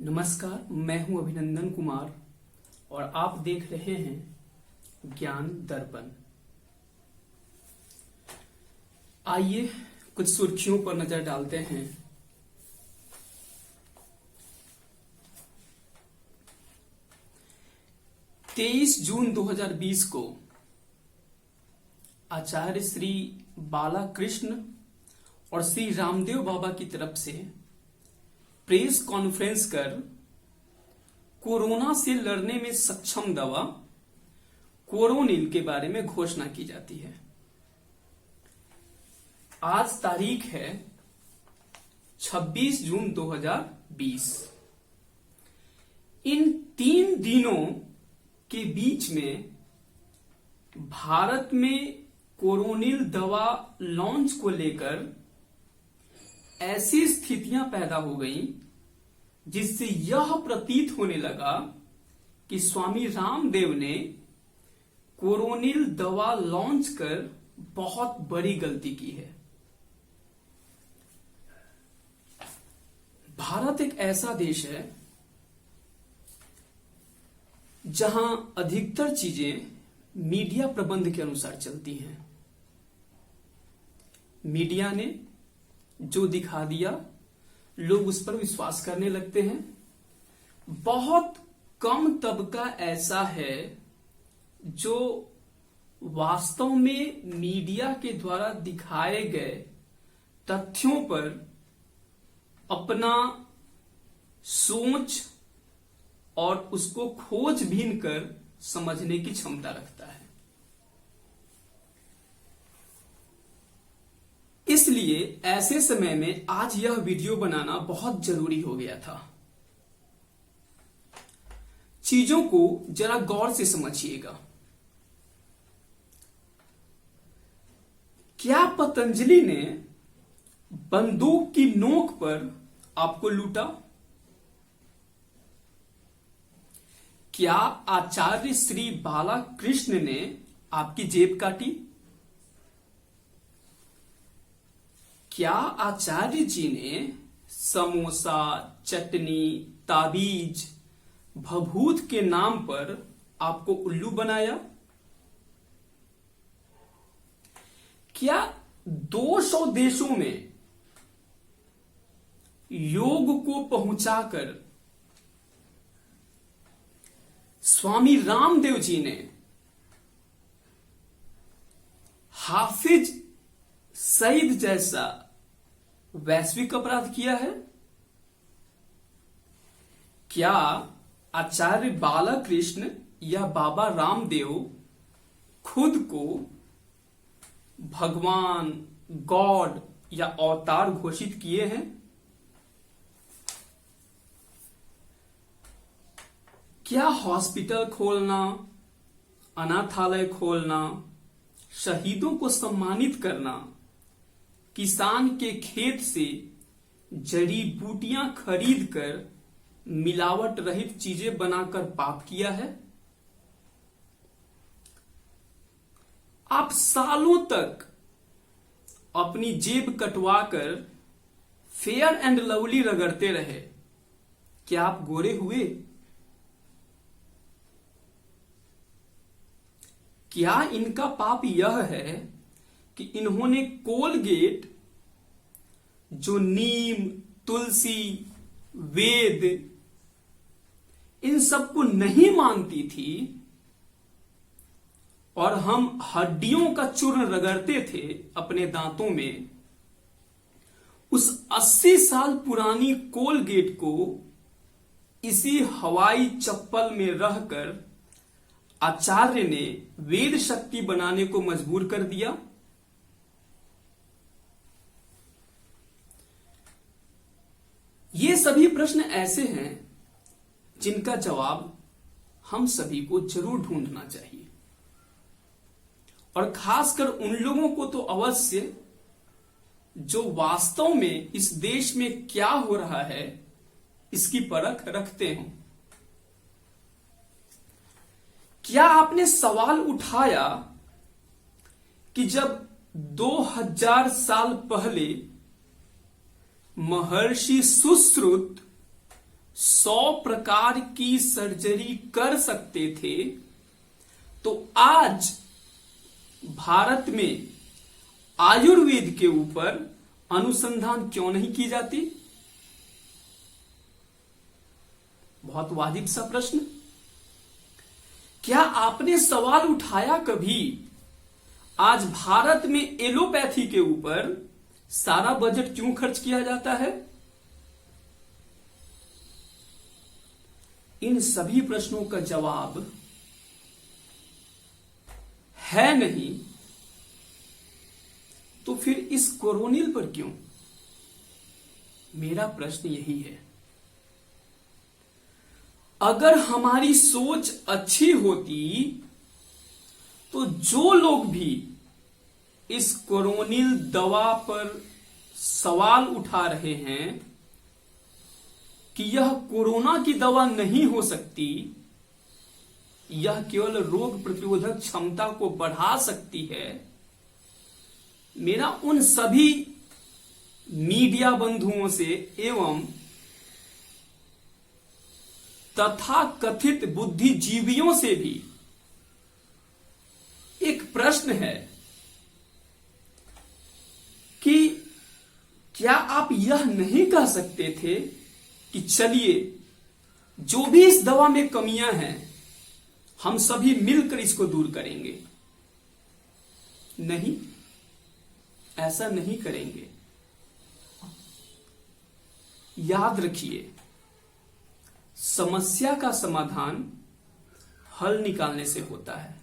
नमस्कार, मैं हूं अभिनंदन कुमार और आप देख रहे हैं ज्ञान दर्पण। आइए कुछ सुर्खियों पर नजर डालते हैं। तेईस जून 2020 को आचार्य श्री बालाकृष्ण और श्री रामदेव बाबा की तरफ से प्रेस कॉन्फ्रेंस कर कोरोना से लड़ने में सक्षम दवा कोरोनिल के बारे में घोषणा की जाती है। आज तारीख है 26 जून 2020। इन 3 दिनों के बीच में भारत में कोरोनिल दवा लॉन्च को लेकर ऐसी स्थितियां पैदा हो गई जिससे यह प्रतीत होने लगा कि स्वामी रामदेव ने कोरोनिल दवा लॉन्च कर बहुत बड़ी गलती की है। भारत एक ऐसा देश है जहां अधिकतर चीजें मीडिया प्रबंध के अनुसार चलती हैं। मीडिया ने जो दिखा दिया लोग उस पर विश्वास करने लगते हैं। बहुत कम तबका ऐसा है जो वास्तव में मीडिया के द्वारा दिखाए गए तथ्यों पर अपना सोच और उसको खोजबीन कर समझने की क्षमता रखता है। इसलिए ऐसे समय में आज यह वीडियो बनाना बहुत जरूरी हो गया था। चीजों को जरा गौर से समझिएगा। क्या पतंजलि ने बंदूक की नोक पर आपको लूटा? क्या आचार्य श्री बालाकृष्ण ने आपकी जेब काटी? क्या आचार्य जी ने समोसा, चटनी, ताबीज, भभूत के नाम पर आपको उल्लू बनाया? क्या 200 देशों में योग को पहुंचाकर स्वामी रामदेव जी ने हाफिज सईद जैसा वैश्विक अपराध किया है? क्या आचार्य बालाकृष्ण या बाबा रामदेव खुद को भगवान, गॉड या अवतार घोषित किए हैं? क्या हॉस्पिटल खोलना, अनाथालय खोलना, शहीदों को सम्मानित करना, किसान के खेत से जड़ी बूटियां खरीद कर मिलावट रहित चीजें बनाकर पाप किया है? आप सालों तक अपनी जेब कटवाकर फेयर एंड लवली रगड़ते रहे। क्या आप गोरे हुए? क्या इनका पाप यह है कि इन्होंने कोलगेट, जो नीम, तुलसी, वेद इन सबको नहीं मानती थी और हम हड्डियों का चूर्ण रगड़ते थे अपने दांतों में, उस 80 साल पुरानी कोलगेट को इसी हवाई चप्पल में रहकर आचार्य ने वेद शक्ति बनाने को मजबूर कर दिया? ये सभी प्रश्न ऐसे हैं जिनका जवाब हम सभी को जरूर ढूंढना चाहिए, और खासकर उन लोगों को तो अवश्य जो वास्तव में इस देश में क्या हो रहा है इसकी परख रखते हों। क्या आपने सवाल उठाया कि जब 2000 साल पहले महर्षि सुश्रुत 100 प्रकार की सर्जरी कर सकते थे, तो आज भारत में आयुर्वेद के ऊपर अनुसंधान क्यों नहीं की जाती? बहुत वाजिब सा प्रश्न। क्या आपने सवाल उठाया कभी, आज भारत में एलोपैथी के ऊपर सारा बजट क्यों खर्च किया जाता है? इन सभी प्रश्नों का जवाब है नहीं, तो फिर इस कोरोनिल पर क्यों? मेरा प्रश्न यही है। अगर हमारी सोच अच्छी होती तो जो लोग भी इस कोरोनिल दवा पर सवाल उठा रहे हैं कि यह कोरोना की दवा नहीं हो सकती, यह केवल रोग प्रतिरोधक क्षमता को बढ़ा सकती है, मेरा उन सभी मीडिया बंधुओं से एवं तथा कथित बुद्धिजीवियों से भी एक प्रश्न है कि क्या आप यह नहीं कह सकते थे कि चलिए जो भी इस दवा में कमियां हैं हम सभी मिलकर इसको दूर करेंगे? नहीं, ऐसा नहीं करेंगे। याद रखिए, समस्या का समाधान हल निकालने से होता है,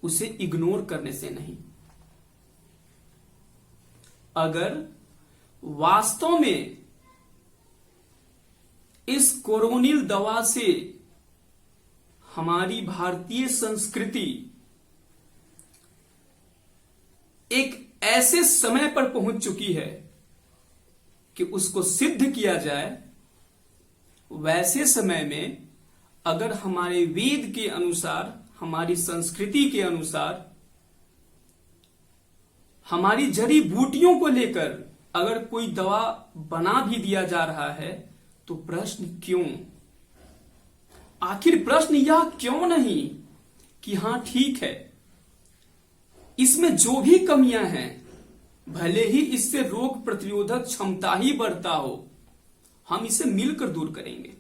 उसे इग्नोर करने से नहीं। अगर वास्तव में इस कोरोनिल दवा से हमारी भारतीय संस्कृति एक ऐसे समय पर पहुंच चुकी है कि उसको सिद्ध किया जाए, वैसे समय में अगर हमारे वेद के अनुसार, हमारी संस्कृति के अनुसार, हमारी जड़ी बूटियों को लेकर अगर कोई दवा बना भी दिया जा रहा है, तो प्रश्न क्यों? आखिर प्रश्न यह क्यों नहीं कि हां ठीक है, इसमें जो भी कमियां हैं, भले ही इससे रोग प्रतिरोधक क्षमता ही बढ़ता हो, हम इसे मिलकर दूर करेंगे।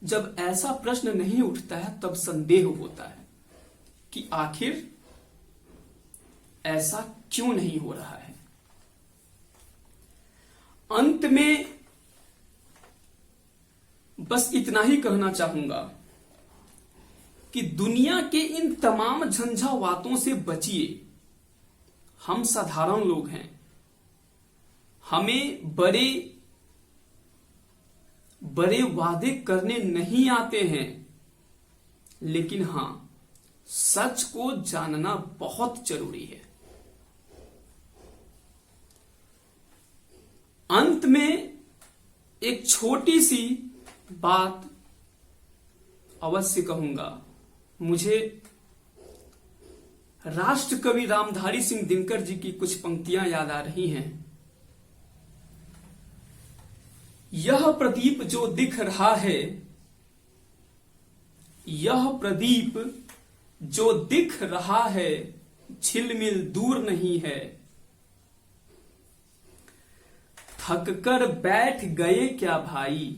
जब ऐसा प्रश्न नहीं उठता है तब संदेह होता है कि आखिर ऐसा क्यों नहीं हो रहा है। अंत में बस इतना ही कहना चाहूंगा कि दुनिया के इन तमाम झंझावातों से बचिए। हम साधारण लोग हैं, हमें बड़े बड़े वादे करने नहीं आते हैं, लेकिन हां, सच को जानना बहुत जरूरी है। अंत में एक छोटी सी बात अवश्य कहूंगा। मुझे राष्ट्र कवि रामधारी सिंह दिनकर जी की कुछ पंक्तियां याद आ रही हैं। यह प्रदीप जो दिख रहा है, यह प्रदीप जो दिख रहा है, झिलमिल दूर नहीं है। थक कर बैठ गए क्या भाई,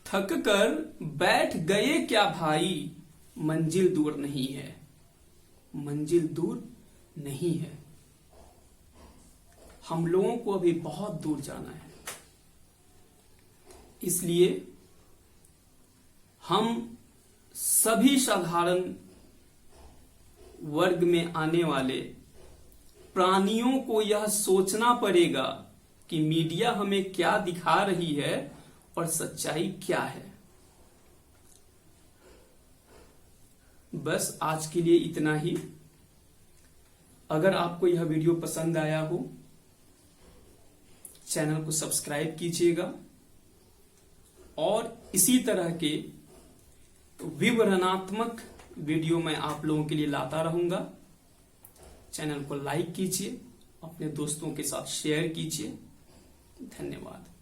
थक कर बैठ गए क्या भाई, मंजिल दूर नहीं है, मंजिल दूर नहीं है। हम लोगों को अभी बहुत दूर जाना है, इसलिए हम सभी साधारण वर्ग में आने वाले प्राणियों को यह सोचना पड़ेगा कि मीडिया हमें क्या दिखा रही है और सच्चाई क्या है। बस आज के लिए इतना ही। अगर आपको यह वीडियो पसंद आया हो, चैनल को सब्सक्राइब कीजिएगा और इसी तरह के विवरणात्मक वीडियो मैं आप लोगों के लिए लाता रहूंगा। चैनल को लाइक कीजिए, अपने दोस्तों के साथ शेयर कीजिए। धन्यवाद।